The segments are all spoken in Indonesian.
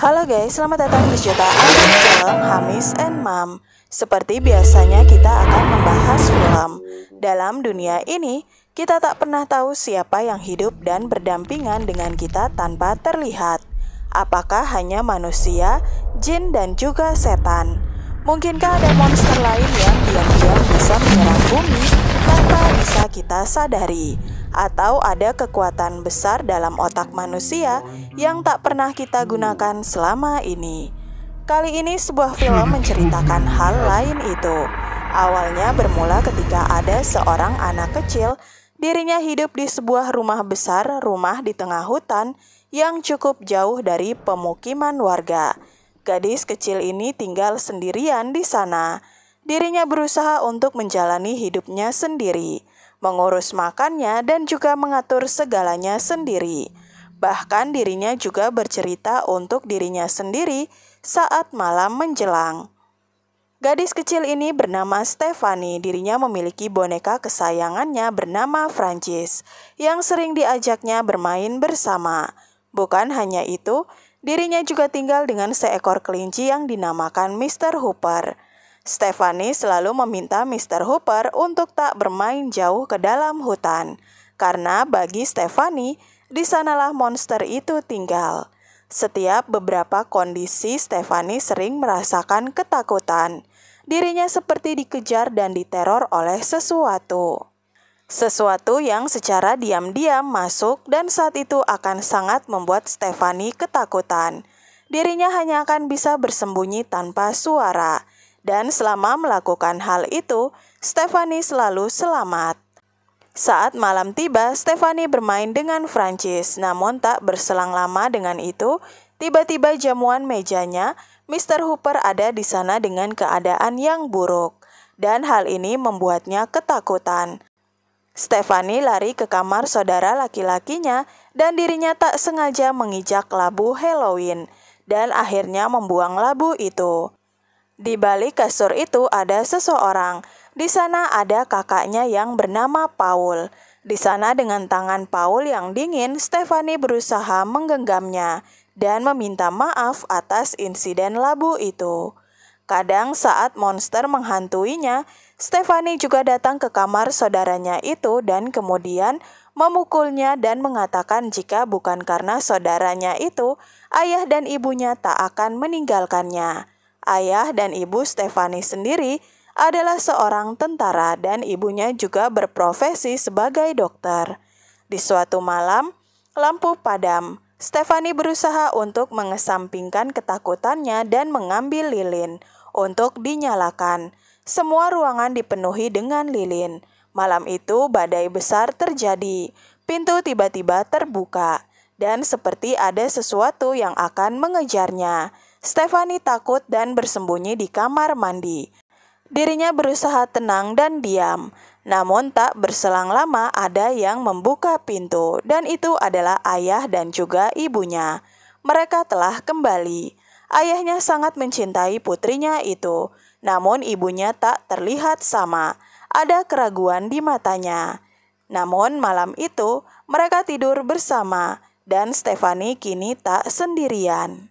Halo guys, selamat datang di Jutaan Film Hamis and Mam. Seperti biasanya kita akan membahas film. Dalam dunia ini, kita tak pernah tahu siapa yang hidup dan berdampingan dengan kita tanpa terlihat. Apakah hanya manusia, jin, dan juga setan? Mungkinkah ada monster lain yang diam-diam bisa menyerang bumi tanpa bisa kita sadari? Atau ada kekuatan besar dalam otak manusia yang tak pernah kita gunakan selama ini? Kali ini sebuah film menceritakan hal lain itu. Awalnya bermula ketika ada seorang anak kecil. Dirinya hidup di sebuah rumah besar, rumah di tengah hutan yang cukup jauh dari pemukiman warga. Gadis kecil ini tinggal sendirian di sana. Dirinya berusaha untuk menjalani hidupnya sendiri, mengurus makannya dan juga mengatur segalanya sendiri. Bahkan dirinya juga bercerita untuk dirinya sendiri saat malam menjelang. Gadis kecil ini bernama Stephanie. Dirinya memiliki boneka kesayangannya bernama Francis yang sering diajaknya bermain bersama. Bukan hanya itu, dirinya juga tinggal dengan seekor kelinci yang dinamakan Mr. Hooper. Stephanie selalu meminta Mr. Hooper untuk tak bermain jauh ke dalam hutan, karena bagi Stephanie, di sanalah monster itu tinggal. Setiap beberapa kondisi, Stephanie sering merasakan ketakutan. Dirinya seperti dikejar dan diteror oleh sesuatu. Sesuatu yang secara diam-diam masuk dan saat itu akan sangat membuat Stephanie ketakutan. Dirinya hanya akan bisa bersembunyi tanpa suara. Dan selama melakukan hal itu, Stephanie selalu selamat. Saat malam tiba, Stephanie bermain dengan Francis, namun tak berselang lama dengan itu, tiba-tiba jamuan mejanya, Mr. Hooper ada di sana dengan keadaan yang buruk, dan hal ini membuatnya ketakutan. Stephanie lari ke kamar saudara laki-lakinya dan dirinya tak sengaja mengijak labu Halloween, dan akhirnya membuang labu itu. Di balik kasur itu ada seseorang. Di sana ada kakaknya yang bernama Paul. Di sana dengan tangan Paul yang dingin, Stephanie berusaha menggenggamnya dan meminta maaf atas insiden labu itu. Kadang saat monster menghantuinya, Stephanie juga datang ke kamar saudaranya itu dan kemudian memukulnya dan mengatakan jika bukan karena saudaranya itu, ayah dan ibunya tak akan meninggalkannya. Ayah dan ibu Stephanie sendiri adalah seorang tentara dan ibunya juga berprofesi sebagai dokter. Di suatu malam, lampu padam. Stephanie berusaha untuk mengesampingkan ketakutannya dan mengambil lilin untuk dinyalakan. Semua ruangan dipenuhi dengan lilin. Malam itu badai besar terjadi. Pintu tiba-tiba terbuka dan seperti ada sesuatu yang akan mengejarnya. Stephanie takut dan bersembunyi di kamar mandi. Dirinya berusaha tenang dan diam, namun tak berselang lama ada yang membuka pintu dan itu adalah ayah dan juga ibunya. Mereka telah kembali. Ayahnya sangat mencintai putrinya itu, namun ibunya tak terlihat sama. Ada keraguan di matanya. Namun malam itu mereka tidur bersama dan Stephanie kini tak sendirian.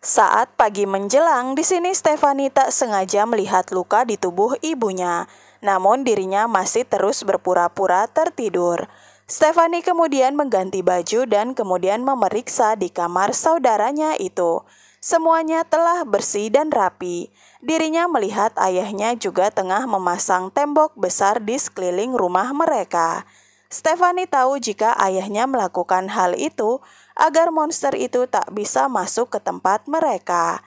Saat pagi menjelang, di sini Stephanie tak sengaja melihat luka di tubuh ibunya, namun dirinya masih terus berpura-pura tertidur. Stephanie kemudian mengganti baju dan kemudian memeriksa di kamar saudaranya itu. Semuanya telah bersih dan rapi. Dirinya melihat ayahnya juga tengah memasang tembok besar di sekeliling rumah mereka. Stephanie tahu jika ayahnya melakukan hal itu agar monster itu tak bisa masuk ke tempat mereka.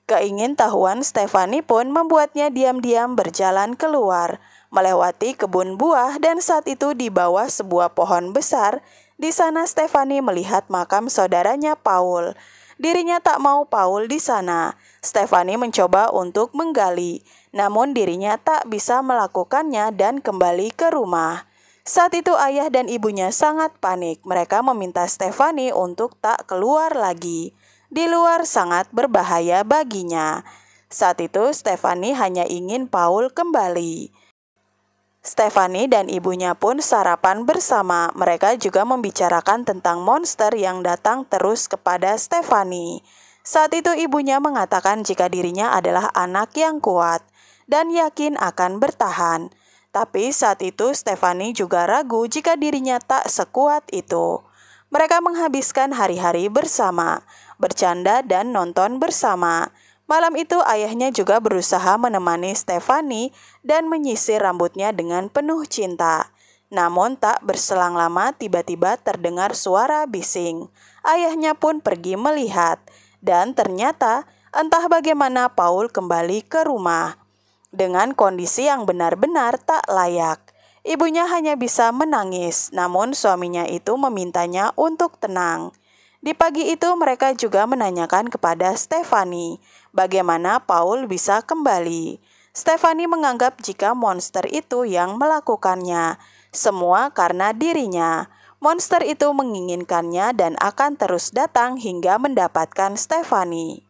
Keingintahuan Stephanie pun membuatnya diam-diam berjalan keluar, melewati kebun buah dan saat itu di bawah sebuah pohon besar, di sana Stephanie melihat makam saudaranya Paul. Dirinya tak mau Paul di sana. Stephanie mencoba untuk menggali, namun dirinya tak bisa melakukannya dan kembali ke rumah. Saat itu ayah dan ibunya sangat panik. Mereka meminta Stephanie untuk tak keluar lagi. Di luar sangat berbahaya baginya. Saat itu Stephanie hanya ingin Paul kembali. Stefani dan ibunya pun sarapan bersama. Mereka juga membicarakan tentang monster yang datang terus kepada Stefani. Saat itu ibunya mengatakan jika dirinya adalah anak yang kuat dan yakin akan bertahan. Tapi saat itu Stefani juga ragu jika dirinya tak sekuat itu. Mereka menghabiskan hari-hari bersama, bercanda dan nonton bersama. Malam itu ayahnya juga berusaha menemani Stefani dan menyisir rambutnya dengan penuh cinta. Namun tak berselang lama tiba-tiba terdengar suara bising. Ayahnya pun pergi melihat dan ternyata entah bagaimana Paul kembali ke rumah dengan kondisi yang benar-benar tak layak. Ibunya hanya bisa menangis, namun suaminya itu memintanya untuk tenang. Di pagi itu mereka juga menanyakan kepada Stefani bagaimana Paul bisa kembali. Stefani menganggap jika monster itu yang melakukannya, semua karena dirinya. Monster itu menginginkannya dan akan terus datang hingga mendapatkan Stefani.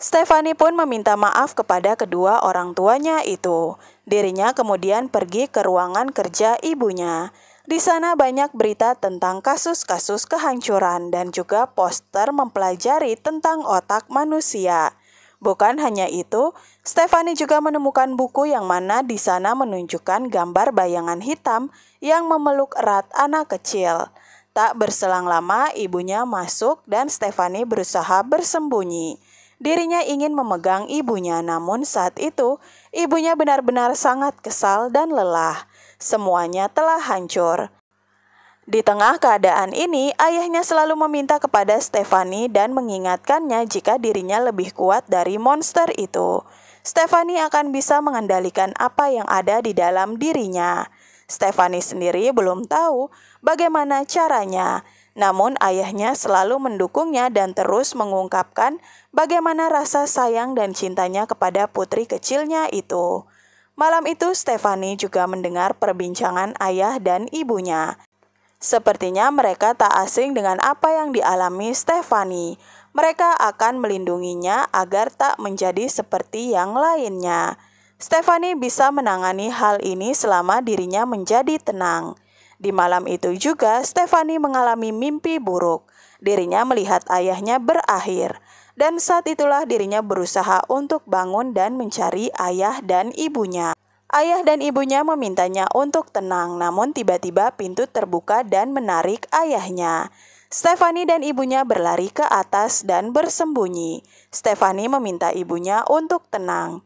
Stefani pun meminta maaf kepada kedua orang tuanya itu. Dirinya kemudian pergi ke ruangan kerja ibunya. Di sana banyak berita tentang kasus-kasus kehancuran dan juga poster mempelajari tentang otak manusia. Bukan hanya itu, Stefani juga menemukan buku yang mana di sana menunjukkan gambar bayangan hitam yang memeluk erat anak kecil. Tak berselang lama ibunya masuk dan Stefani berusaha bersembunyi. Dirinya ingin memegang ibunya, namun saat itu ibunya benar-benar sangat kesal dan lelah. Semuanya telah hancur. Di tengah keadaan ini, ayahnya selalu meminta kepada Stefani dan mengingatkannya jika dirinya lebih kuat dari monster itu. Stefani akan bisa mengendalikan apa yang ada di dalam dirinya. Stefani sendiri belum tahu bagaimana caranya. Namun ayahnya selalu mendukungnya dan terus mengungkapkan bagaimana rasa sayang dan cintanya kepada putri kecilnya itu. Malam itu Stefani juga mendengar perbincangan ayah dan ibunya. Sepertinya mereka tak asing dengan apa yang dialami Stefani. Mereka akan melindunginya agar tak menjadi seperti yang lainnya. Stefani bisa menangani hal ini selama dirinya menjadi tenang. Di malam itu juga Stefani mengalami mimpi buruk. Dirinya melihat ayahnya berakhir. Dan saat itulah dirinya berusaha untuk bangun dan mencari ayah dan ibunya. Ayah dan ibunya memintanya untuk tenang, namun tiba-tiba pintu terbuka dan menarik ayahnya. Stefani dan ibunya berlari ke atas dan bersembunyi. Stefani meminta ibunya untuk tenang.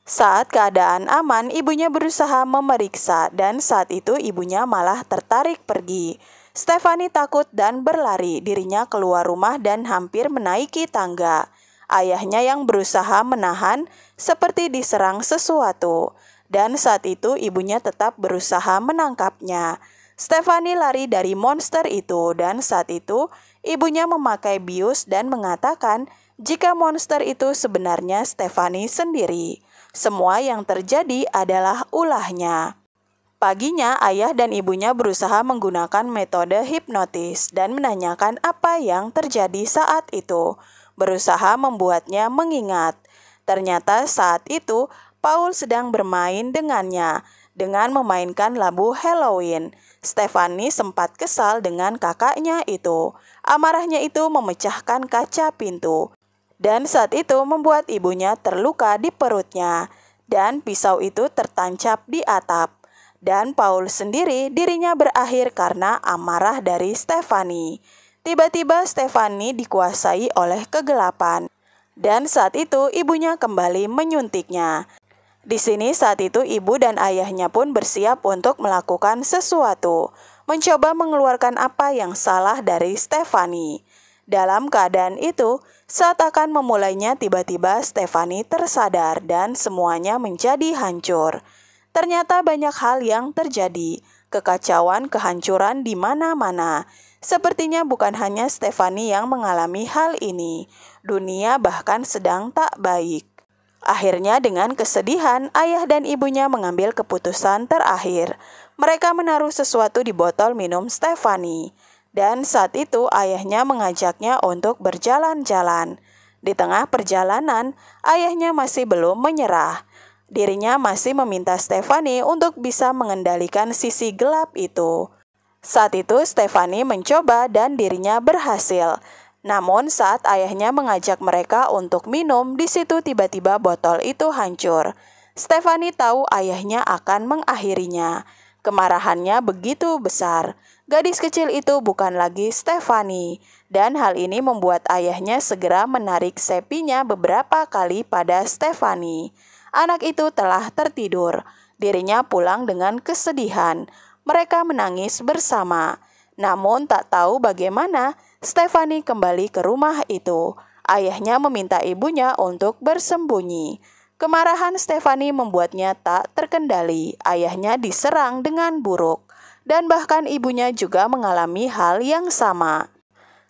Saat keadaan aman, ibunya berusaha memeriksa dan saat itu ibunya malah tertarik pergi. Stefani takut dan berlari, dirinya keluar rumah dan hampir menaiki tangga. Ayahnya yang berusaha menahan seperti diserang sesuatu. Dan saat itu ibunya tetap berusaha menangkapnya. Stefani lari dari monster itu dan saat itu ibunya memakai bius dan mengatakan jika monster itu sebenarnya Stefani sendiri. Semua yang terjadi adalah ulahnya. Paginya, ayah dan ibunya berusaha menggunakan metode hipnotis dan menanyakan apa yang terjadi saat itu, berusaha membuatnya mengingat. Ternyata saat itu, Paul sedang bermain dengannya, dengan memainkan labu Halloween. Stefani sempat kesal dengan kakaknya itu. Amarahnya itu memecahkan kaca pintu. Dan saat itu membuat ibunya terluka di perutnya, dan pisau itu tertancap di atap. Dan Paul sendiri dirinya berakhir karena amarah dari Stefani. Tiba-tiba Stefani dikuasai oleh kegelapan. Dan saat itu ibunya kembali menyuntiknya. Di sini saat itu ibu dan ayahnya pun bersiap untuk melakukan sesuatu. Mencoba mengeluarkan apa yang salah dari Stefani. Dalam keadaan itu, saat akan memulainya tiba-tiba Stefani tersadar dan semuanya menjadi hancur. Ternyata banyak hal yang terjadi, kekacauan, kehancuran di mana-mana. Sepertinya bukan hanya Stefani yang mengalami hal ini, dunia bahkan sedang tak baik. Akhirnya dengan kesedihan, ayah dan ibunya mengambil keputusan terakhir. Mereka menaruh sesuatu di botol minum Stefani. Dan saat itu ayahnya mengajaknya untuk berjalan-jalan. Di tengah perjalanan, ayahnya masih belum menyerah. Dirinya masih meminta Stefani untuk bisa mengendalikan sisi gelap itu. Saat itu Stefani mencoba dan dirinya berhasil. Namun saat ayahnya mengajak mereka untuk minum, di situ tiba-tiba botol itu hancur. Stefani tahu ayahnya akan mengakhirinya. Kemarahannya begitu besar. Gadis kecil itu bukan lagi Stefani, dan hal ini membuat ayahnya segera menarik sepinya beberapa kali pada Stefani. Anak itu telah tertidur. Dirinya pulang dengan kesedihan. Mereka menangis bersama. Namun tak tahu bagaimana Stefani kembali ke rumah itu. Ayahnya meminta ibunya untuk bersembunyi. Kemarahan Stefani membuatnya tak terkendali. Ayahnya diserang dengan buruk. Dan bahkan ibunya juga mengalami hal yang sama.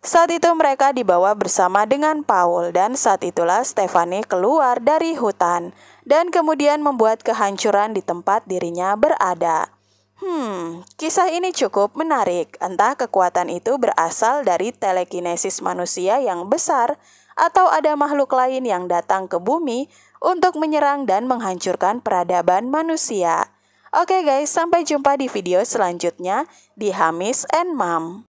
Saat itu mereka dibawa bersama dengan Paul dan saat itulah Stefani keluar dari hutan dan kemudian membuat kehancuran di tempat dirinya berada. Kisah ini cukup menarik. Entah kekuatan itu berasal dari telekinesis manusia yang besar atau ada makhluk lain yang datang ke bumi untuk menyerang dan menghancurkan peradaban manusia. Oke guys, sampai jumpa di video selanjutnya di Hamis and Mom.